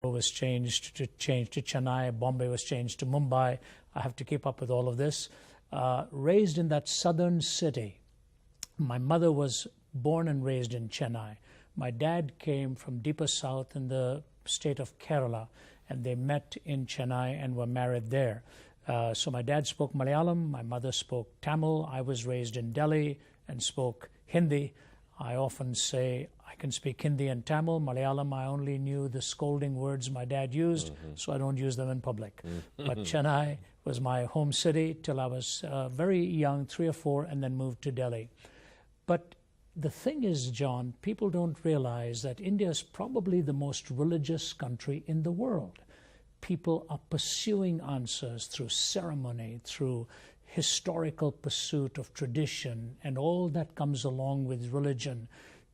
was changed to Chennai, Bombay was changed to Mumbai. I have to keep up with all of this. Raised in that southern city. My mother was born and raised in Chennai. My dad came from deeper south in the state of Kerala, and they met in Chennai and were married there. So my dad spoke Malayalam, my mother spoke Tamil. I was raised in Delhi and spoke Hindi. I often say I can speak Hindi and Tamil. Malayalam, I only knew the scolding words my dad used, so I don't use them in public. But Chennai was my home city till I was very young, 3 or 4, and then moved to Delhi. But the thing is, John, people don't realize that India is probably the most religious country in the world. People are pursuing answers through ceremony, through historical pursuit of tradition, and all that comes along with religion.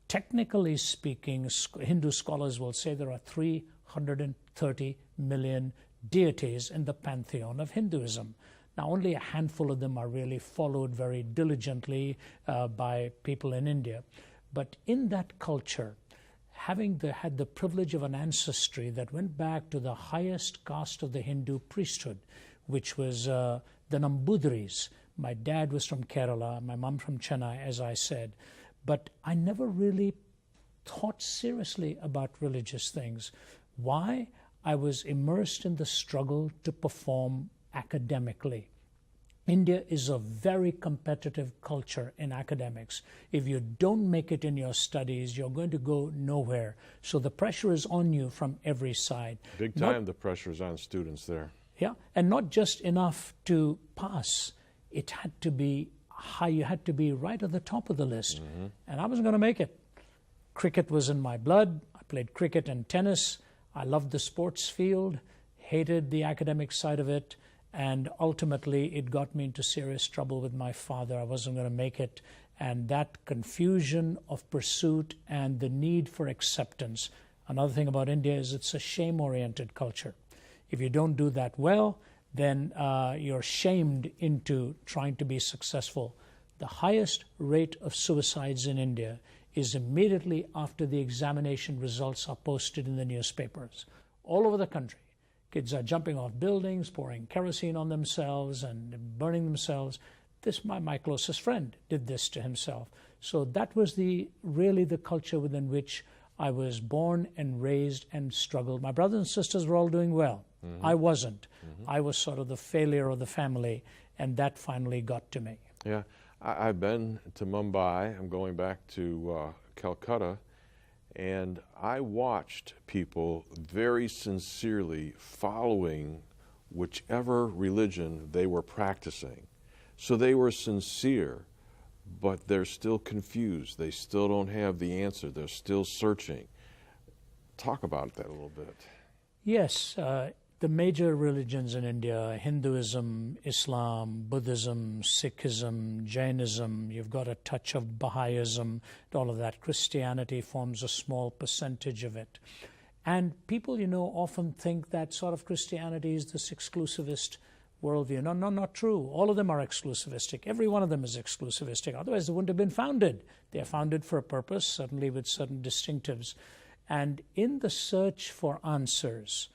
Technically speaking, Hindu scholars will say there are 330 million deities in the pantheon of Hinduism. Now, only a handful of them are really followed very diligently by people in India. But in that culture, having had the privilege of an ancestry that went back to the highest caste of the Hindu priesthood, which was the Nambudris. My dad was from Kerala, my mom from Chennai, as I said. But I never really thought seriously about religious things. Why? I was immersed in the struggle to perform academically. India is a very competitive culture in academics. If you don't make it in your studies, you're going to go nowhere. So the pressure is on you from every side. Big time, the pressure is on students there. Yeah, and not just enough to pass. It had to be high. You had to be right at the top of the list. And I wasn't going to make it. Cricket was in my blood. I played cricket and tennis. I loved the sports field, hated the academic side of it, and ultimately it got me into serious trouble with my father. I wasn't going to make it, and that confusion of pursuit and the need for acceptance. Another thing about India is it's a shame-oriented culture. If you don't do that well, then you're shamed into trying to be successful. The highest rate of suicides in India is immediately after the examination results are posted in the newspapers. All over the country, kids are jumping off buildings, pouring kerosene on themselves and burning themselves. My closest friend did this to himself. So that was really the culture within which I was born and raised and struggled. My brothers and sisters were all doing well. I wasn't. I was sort of the failure of the family, and that finally got to me. Yeah, I've been to Mumbai. I'm going back to Calcutta, and I watched people very sincerely following whichever religion they were practicing. So they were sincere, but they're still confused. They still don't have the answer. They're still searching. Talk about that a little bit. Yes, the major religions in India, Hinduism, Islam, Buddhism, Sikhism, Jainism, you've got a touch of Baha'ism, all of that. Christianity forms a small percentage of it. And people, often think that sort of Christianity is this exclusivist worldview. No, not true. All of them are exclusivistic. Every one of them is exclusivistic. Otherwise, they wouldn't have been founded. They are founded for a purpose, certainly with certain distinctives. And in the search for answers,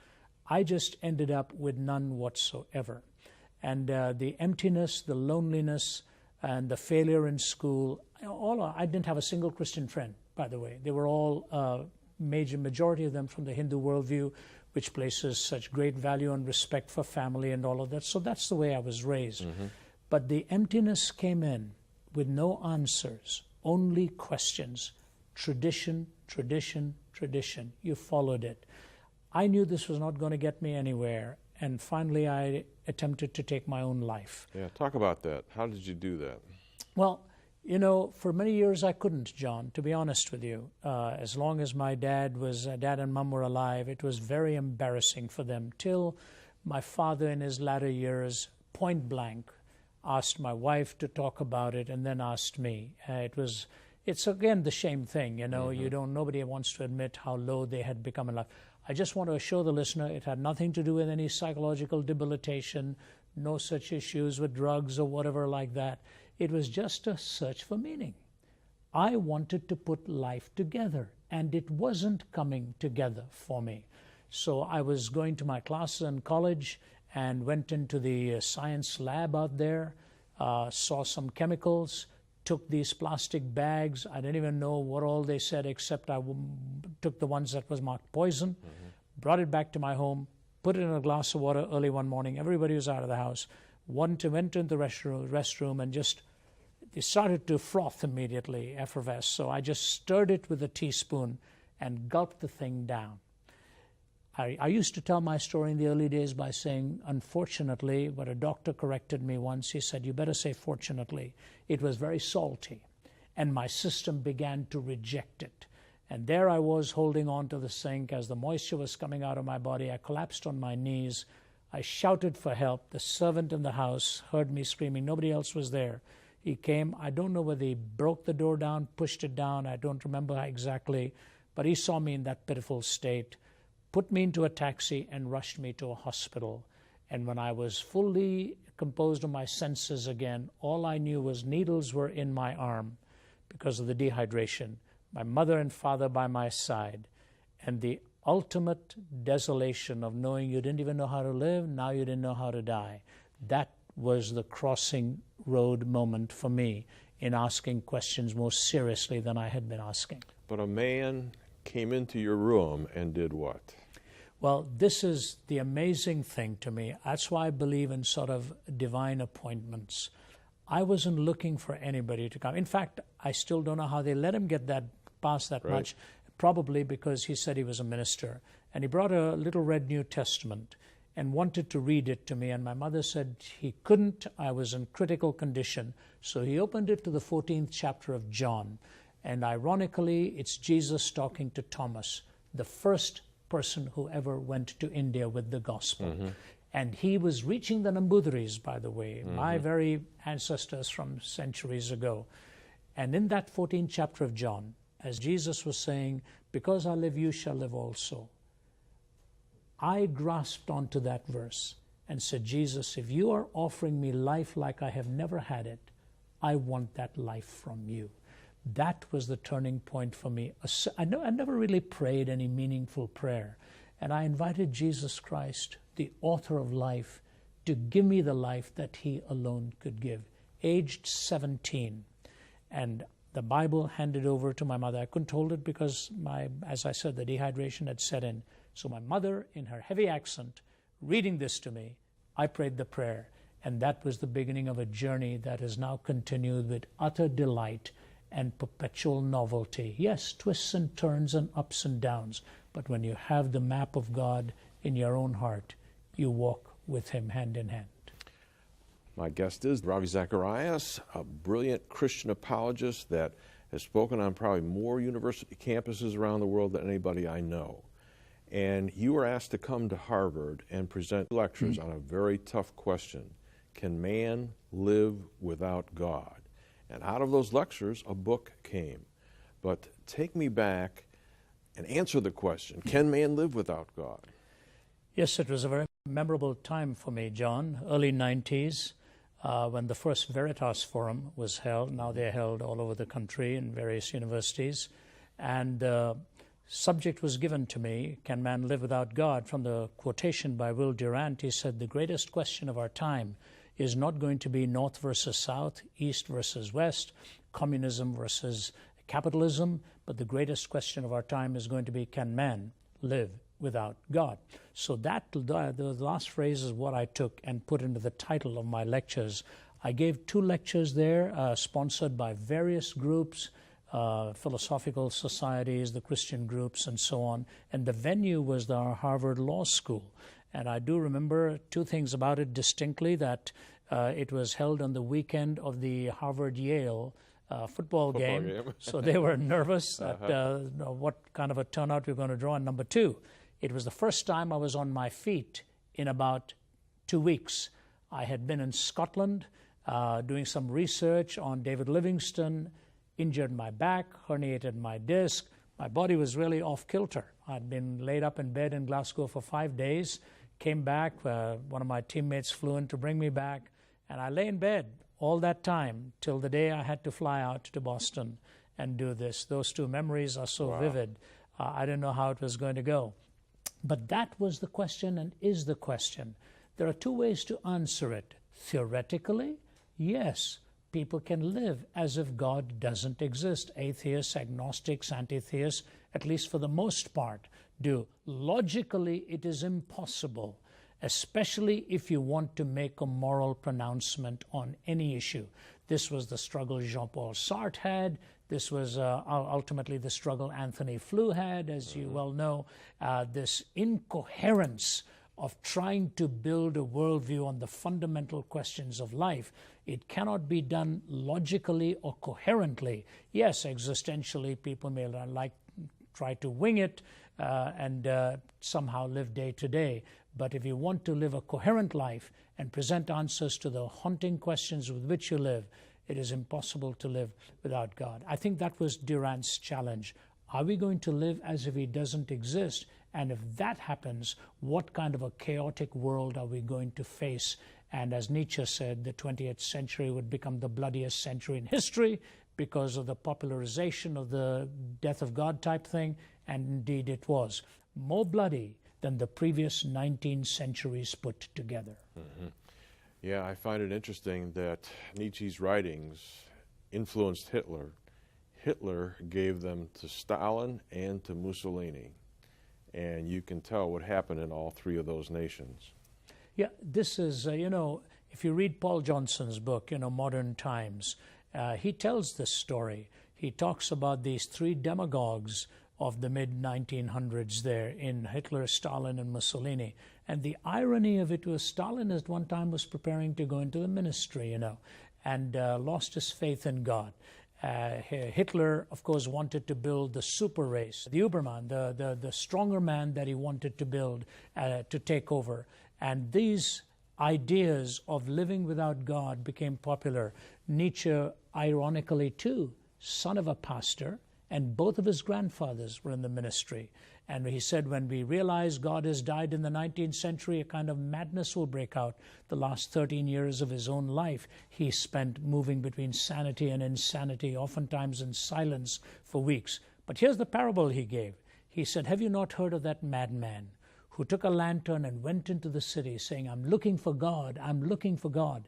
I just ended up with none whatsoever. And the emptiness, the loneliness, and the failure in school, I didn't have a single Christian friend, by the way. They were all, majority of them from the Hindu worldview, which places such great value and respect for family and all of that. So that's the way I was raised. But the emptiness came in with no answers, only questions. Tradition, tradition, tradition. You followed it. I knew this was not going to get me anywhere, and finally I attempted to take my own life. Yeah, talk about that. How did you do that? Well, for many years I couldn't, John, to be honest with you. As long as my dad and mom were alive, it was very embarrassing for them, till my father in his latter years, point blank, asked my wife to talk about it and then asked me. It's again the shame thing, nobody wants to admit how low they had become in life. I just want to assure the listener it had nothing to do with any psychological debilitation, no such issues with drugs or whatever like that. It was just a search for meaning. I wanted to put life together, and it wasn't coming together for me. So I was going to my classes in college and went into the science lab out there, saw some chemicals, took these plastic bags. I didn't even know what all they said, except I took the ones that was marked poison, brought it back to my home, put it in a glass of water early one morning. Everybody was out of the house. Went into the restroom and just it started to froth immediately, effervesce. So I just stirred it with a teaspoon and gulped the thing down. I used to tell my story in the early days by saying, unfortunately, but a doctor corrected me once. He said, you better say fortunately. It was very salty, and my system began to reject it. And there I was holding on to the sink as the moisture was coming out of my body. I collapsed on my knees. I shouted for help. The servant in the house heard me screaming. Nobody else was there. He came. I don't know whether he broke the door down, pushed it down. I don't remember exactly. But he saw me in that pitiful state, put me into a taxi, and rushed me to a hospital. And when I was fully composed of my senses again, all I knew was needles were in my arm because of the dehydration, my mother and father by my side, and the ultimate desolation of knowing you didn't even know how to live, now you didn't know how to die. That was the crossing road moment for me in asking questions more seriously than I had been asking. But a man came into your room and did what? Well, this is the amazing thing to me. That's why I believe in sort of divine appointments. I wasn't looking for anybody to come. In fact, I still don't know how they let him get that past that much, probably because he said he was a minister. And he brought a little red New Testament and wanted to read it to me. And my mother said he couldn't. I was in critical condition. So he opened it to the 14th chapter of John. And ironically, it's Jesus talking to Thomas, the first person who ever went to India with the gospel. And he was reaching the Nambudhiris, by the way, my very ancestors from centuries ago. And in that 14th chapter of John, as Jesus was saying, because I live, you shall live also, I grasped onto that verse and said, Jesus, if you are offering me life like I have never had it, I want that life from you. That was the turning point for me. I never really prayed any meaningful prayer. And I invited Jesus Christ, the author of life, to give me the life that he alone could give. Aged 17. And the Bible handed over to my mother. I couldn't hold it because, as I said, the dehydration had set in. So my mother, in her heavy accent, reading this to me, I prayed the prayer. And that was the beginning of a journey that has now continued with utter delight and perpetual novelty. Yes, twists and turns and ups and downs, but when you have the map of God in your own heart, you walk with him hand in hand. My guest is Ravi Zacharias, a brilliant Christian apologist that has spoken on probably more university campuses around the world than anybody I know. And you were asked to come to Harvard and present lectures on a very tough question. Can man live without God? And out of those lectures, a book came. But take me back and answer the question, can man live without God? Yes, it was a very memorable time for me, John, early 90s, when the first Veritas Forum was held. Now they're held all over the country in various universities. And the subject was given to me, can man live without God? From the quotation by Will Durant, he said, the greatest question of our time is not going to be North versus South, East versus West, communism versus capitalism, but the greatest question of our time is going to be, can man live without God? So that, the last phrase is what I took and put into the title of my lectures. I gave 2 lectures there, sponsored by various groups, philosophical societies, the Christian groups, and so on. And the venue was the Harvard Law School. And I do remember 2 things about it distinctly, that it was held on the weekend of the Harvard-Yale football game. So they were nervous at what kind of a turnout we were going to draw. And number 2, it was the first time I was on my feet in about 2 weeks. I had been in Scotland doing some research on David Livingstone, injured my back, herniated my disc. My body was really off kilter. I'd been laid up in bed in Glasgow for 5 days. Came back, one of my teammates flew in to bring me back, and I lay in bed all that time till the day I had to fly out to Boston and do this. Those 2 memories are so vivid. I didn't know how it was going to go. But that was the question and is the question. There are two ways to answer it. Theoretically, yes, people can live as if God doesn't exist. Atheists, agnostics, anti-theists, at least for the most part, do. Logically, it is impossible, especially if you want to make a moral pronouncement on any issue. This was the struggle Jean-Paul Sartre had. This was ultimately the struggle Anthony Flew had, as you well know. This incoherence of trying to build a worldview on the fundamental questions of life. It cannot be done logically or coherently. Yes, existentially, people may try to wing it and somehow live day to day. But if you want to live a coherent life and present answers to the haunting questions with which you live, it is impossible to live without God. I think that was Durant's challenge. Are we going to live as if he doesn't exist? And if that happens, what kind of a chaotic world are we going to face? And as Nietzsche said, the 20th century would become the bloodiest century in history because of the popularization of the death of God type thing. And indeed it was. More bloody than the previous 19 centuries put together. Mm-hmm. Yeah, I find it interesting that Nietzsche's writings influenced Hitler. Hitler gave them to Stalin and to Mussolini. And you can tell what happened in all three of those nations. Yeah, this is, if you read Paul Johnson's book, Modern Times, he tells this story. He talks about these three demagogues of the mid-1900s there in Hitler, Stalin, and Mussolini. And the irony of it was Stalin at one time was preparing to go into the ministry, and lost his faith in God. Hitler, of course, wanted to build the super race, the Überman, the stronger man that he wanted to build to take over. And these ideas of living without God became popular. Nietzsche, ironically too, son of a pastor, and both of his grandfathers were in the ministry. And he said, when we realize God has died in the 19th century, a kind of madness will break out. The last 13 years of his own life, he spent moving between sanity and insanity, oftentimes in silence for weeks. But here's the parable he gave. He said, have you not heard of that madman who took a lantern and went into the city saying, I'm looking for God, I'm looking for God.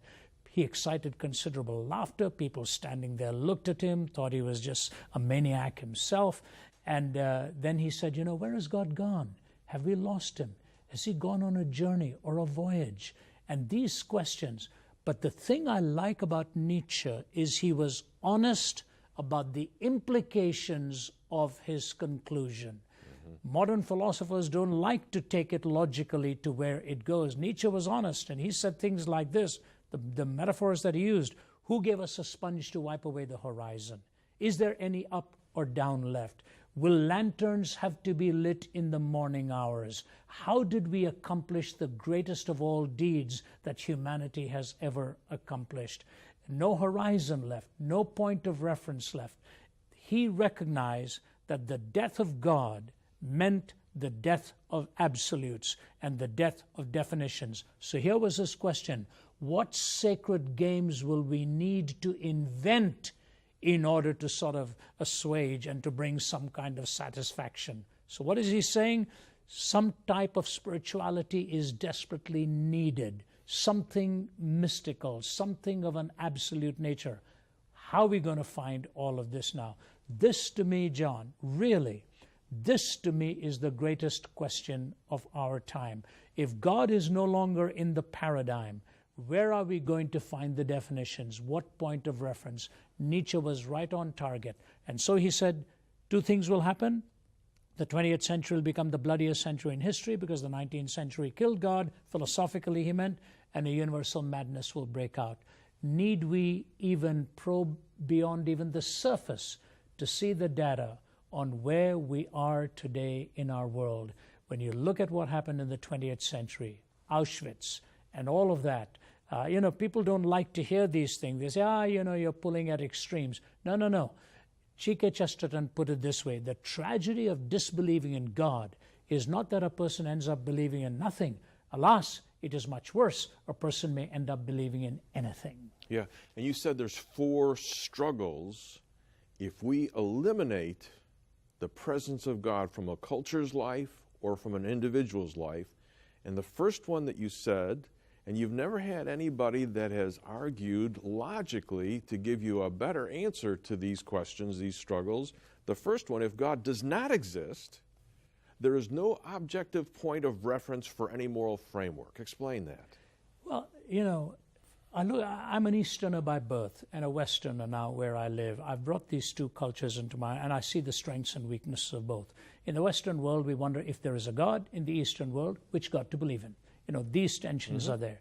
He excited considerable laughter. People standing there looked at him, thought he was just a maniac himself. And then he said, where has God gone? Have we lost him? Has he gone on a journey or a voyage? And these questions. But the thing I like about Nietzsche is he was honest about the implications of his conclusion. Mm-hmm. Modern philosophers don't like to take it logically to where it goes. Nietzsche was honest, and he said things like this. The metaphors that he used, who gave us a sponge to wipe away the horizon? Is there any up or down left? Will lanterns have to be lit in the morning hours? How did we accomplish the greatest of all deeds that humanity has ever accomplished? No horizon left, no point of reference left. He recognized that the death of God meant the death of absolutes and the death of definitions. So here was his question. What sacred games will we need to invent in order to sort of assuage and to bring some kind of satisfaction? So what is he saying? Some type of spirituality is desperately needed, something mystical, something of an absolute nature. How are we going to find all of this now? This to me, John, really, this to me is the greatest question of our time. If God is no longer in the paradigm, where are we going to find the definitions? What point of reference? Nietzsche was right on target. And so he said, two things will happen. The 20th century will become the bloodiest century in history because the 19th century killed God, philosophically he meant, and a universal madness will break out. Need we even probe beyond even the surface to see the data on where we are today in our world? When you look at what happened in the 20th century, Auschwitz, and all of that, people don't like to hear these things. They say, you're pulling at extremes. No. G.K. Chesterton put it this way. The tragedy of disbelieving in God is not that a person ends up believing in nothing. Alas, it is much worse. A person may end up believing in anything. Yeah, and you said there's 4 struggles. If we eliminate the presence of God from a culture's life or from an individual's life. And the first one that you said, and you've never had anybody that has argued logically to give you a better answer to these questions, these struggles. The first one, if God does not exist, there is no objective point of reference for any moral framework. Explain that. Well, you know, I'm an Easterner by birth and a Westerner now where I live. I've brought these two cultures into and I see the strengths and weaknesses of both. In the Western world, we wonder if there is a God. In the Eastern world, which God to believe in. You know, these tensions are there.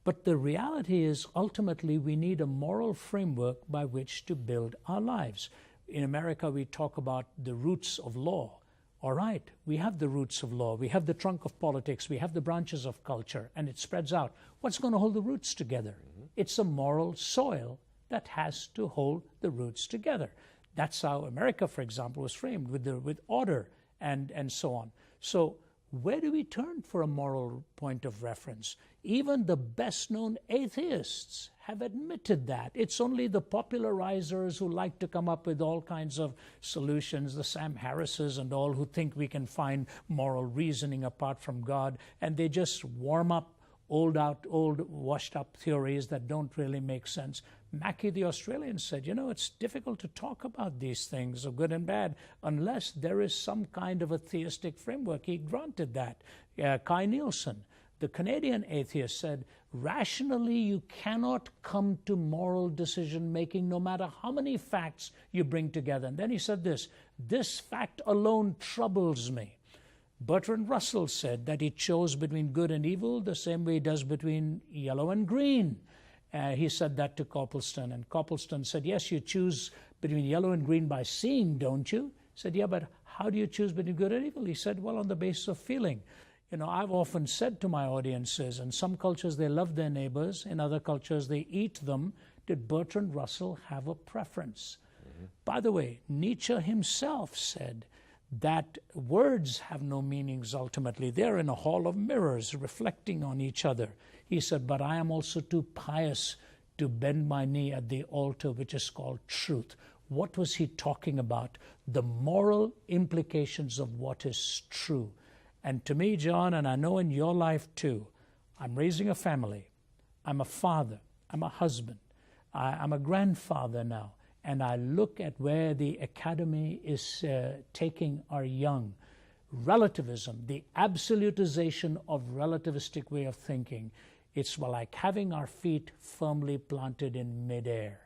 But the reality is, ultimately, we need a moral framework by which to build our lives. In America, we talk about the roots of law. All right, we have the roots of law. We have the trunk of politics. We have the branches of culture, and it spreads out. What's going to hold the roots together? It's a moral soil that has to hold the roots together. That's how America, for example, was framed, with order and so on. So where do we turn for a moral point of reference? Even the best-known atheists have admitted that. It's only the popularizers who like to come up with all kinds of solutions, the Sam Harrises and all, who think we can find moral reasoning apart from God, and they just warm up old washed-up theories that don't really make sense. Mackey, the Australian, said, you know, it's difficult to talk about these things of good and bad unless there is some kind of a theistic framework. He granted that. Kai Nielsen, the Canadian atheist, said, rationally you cannot come to moral decision-making no matter how many facts you bring together. And then he said this fact alone troubles me. Bertrand Russell said that he chose between good and evil the same way he does between yellow and green. He said that to Copleston, and Copleston said, yes, you choose between yellow and green by seeing, don't you? He said, yeah, but how do you choose between good and evil? He said, well, on the basis of feeling. You know, I've often said to my audiences, in some cultures they love their neighbors, in other cultures they eat them. Did Bertrand Russell have a preference? By the way, Nietzsche himself said that words have no meanings ultimately. They're in a hall of mirrors reflecting on each other. He said, but I am also too pious to bend my knee at the altar which is called truth. What was he talking about? The moral implications of what is true. And to me, John, and I know in your life too, I'm raising a family. I'm a father. I'm a husband. I'm a grandfather now. And I look at where the academy is taking our young. Relativism, the absolutization of relativistic way of thinking. It's like having our feet firmly planted in midair.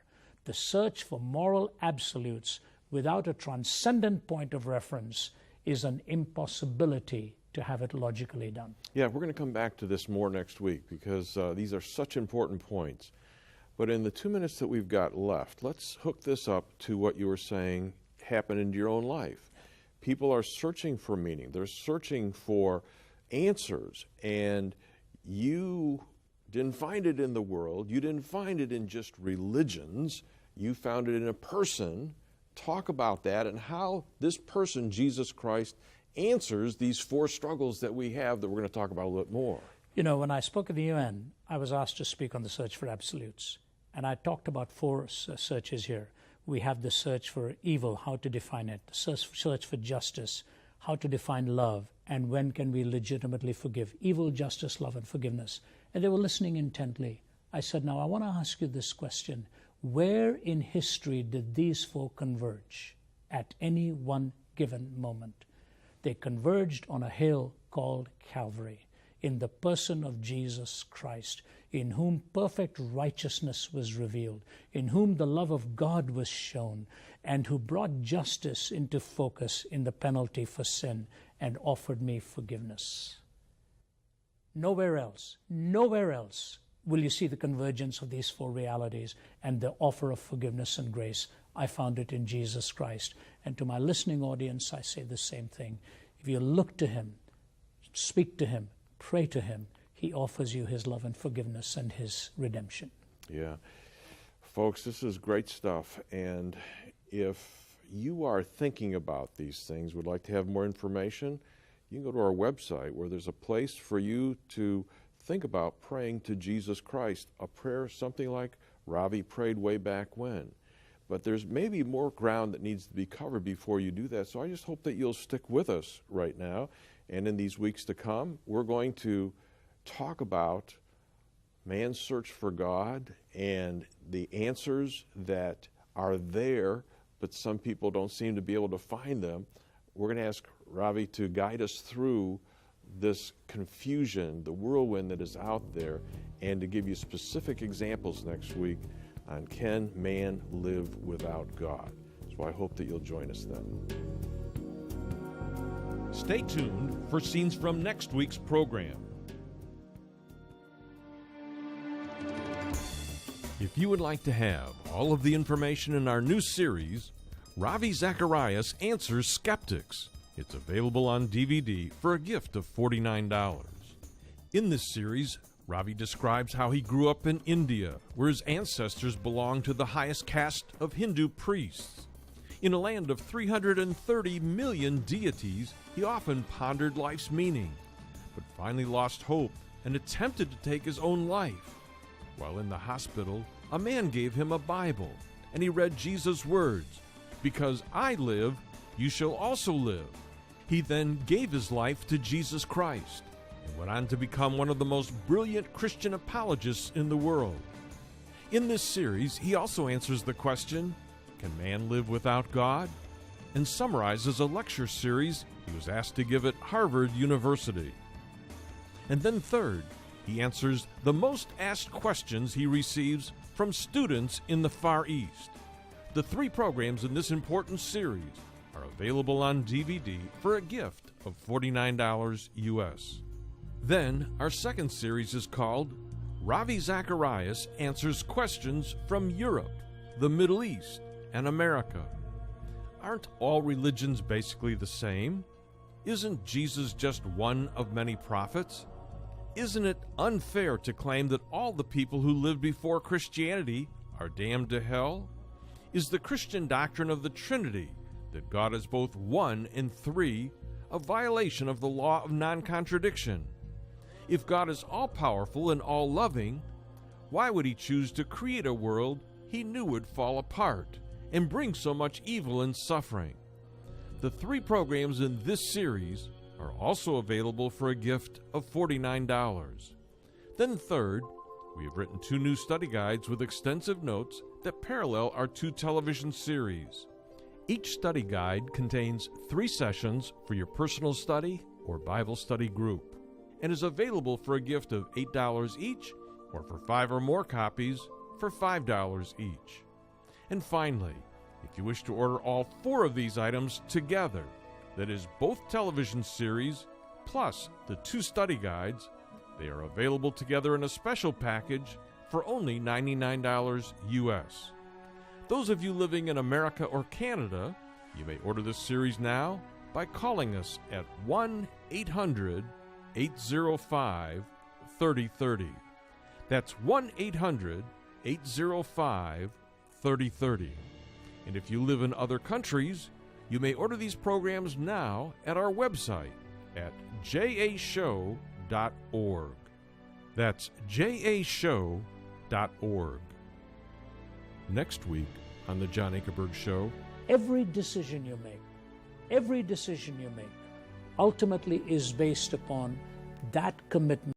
The search for moral absolutes without a transcendent point of reference is an impossibility to have it logically done. Yeah, we're going to come back to this more next week because these are such important points. But in the 2 minutes that we've got left, let's hook this up to what you were saying happened in your own life. People are searching for meaning. They're searching for answers. And you didn't find it in the world. You didn't find it in just religions. You found it in a person. Talk about that and how this person, Jesus Christ, answers these four struggles that we have that we're going to talk about a little more. You know, when I spoke at the UN, I was asked to speak on the search for absolutes. And I talked about four searches here. We have the search for evil, how to define it, the search for justice, how to define love, and when can we legitimately forgive. Evil, justice, love, and forgiveness. And they were listening intently. I said, now I want to ask you this question. Where in history did these four converge at any one given moment? They converged on a hill called Calvary, in the person of Jesus Christ, in whom perfect righteousness was revealed, in whom the love of God was shown, and who brought justice into focus in the penalty for sin and offered me forgiveness. Nowhere else will you see the convergence of these four realities and the offer of forgiveness and grace. I found it in Jesus Christ. And to my listening audience, I say the same thing. If you look to him, speak to him, pray to him, he offers you his love and forgiveness and his redemption. Yeah. Folks, this is great stuff. And if you are thinking about these things, would like to have more information, you can go to our website where there's a place for you to think about praying to Jesus Christ, a prayer something like Ravi prayed way back when. But there's maybe more ground that needs to be covered before you do that. So I just hope that you'll stick with us right now And in these weeks to come, we're going to talk about man's search for God and the answers that are there, but some people don't seem to be able to find them. We're going to ask Ravi to guide us through this confusion, the whirlwind that is out there, and to give you specific examples next week on can man live without God. So I hope that you'll join us then. Stay tuned for scenes from next week's program. If you would like to have all of the information in our new series, Ravi Zacharias Answers Skeptics, it's available on DVD for a gift of $49. In this series, Ravi describes how he grew up in India, where his ancestors belonged to the highest caste of Hindu priests. In a land of 330 million deities, he often pondered life's meaning, but finally lost hope and attempted to take his own life. While in the hospital, a man gave him a Bible, and he read Jesus' words, "Because I live, you shall also live." He then gave his life to Jesus Christ and went on to become one of the most brilliant Christian apologists in the world. In this series, he also answers the question, can man live without God? And summarizes a lecture series he was asked to give at Harvard University. And then third, he answers the most asked questions he receives from students in the Far East. The 3 programs in this important series are available on DVD for a gift of $49 US. Then, our second series is called Ravi Zacharias Answers Questions from Europe, the Middle East, and America. Aren't all religions basically the same? Isn't Jesus just one of many prophets? Isn't it unfair to claim that all the people who lived before Christianity are damned to hell? Is the Christian doctrine of the Trinity, that God is both one and three, a violation of the law of non-contradiction? If God is all-powerful and all-loving, why would he choose to create a world he knew would fall apart and bring so much evil and suffering? The 3 programs in this series are also available for a gift of $49. Then third, we have written 2 new study guides with extensive notes that parallel our 2 television series. Each study guide contains 3 sessions for your personal study or Bible study group and is available for a gift of $8 each or for 5 or more copies for $5 each. And finally, if you wish to order all 4 of these items together, that is both television series plus the 2 study guides, they are available together in a special package for only $99 US. Those of you living in America or Canada, you may order this series now by calling us at 1-800-805-3030. That's 1-800-805-3030. And if you live in other countries, you may order these programs now at our website at jashow.org. That's jashow.org. Next week on The John Ankerberg Show, Every decision you make ultimately is based upon that commitment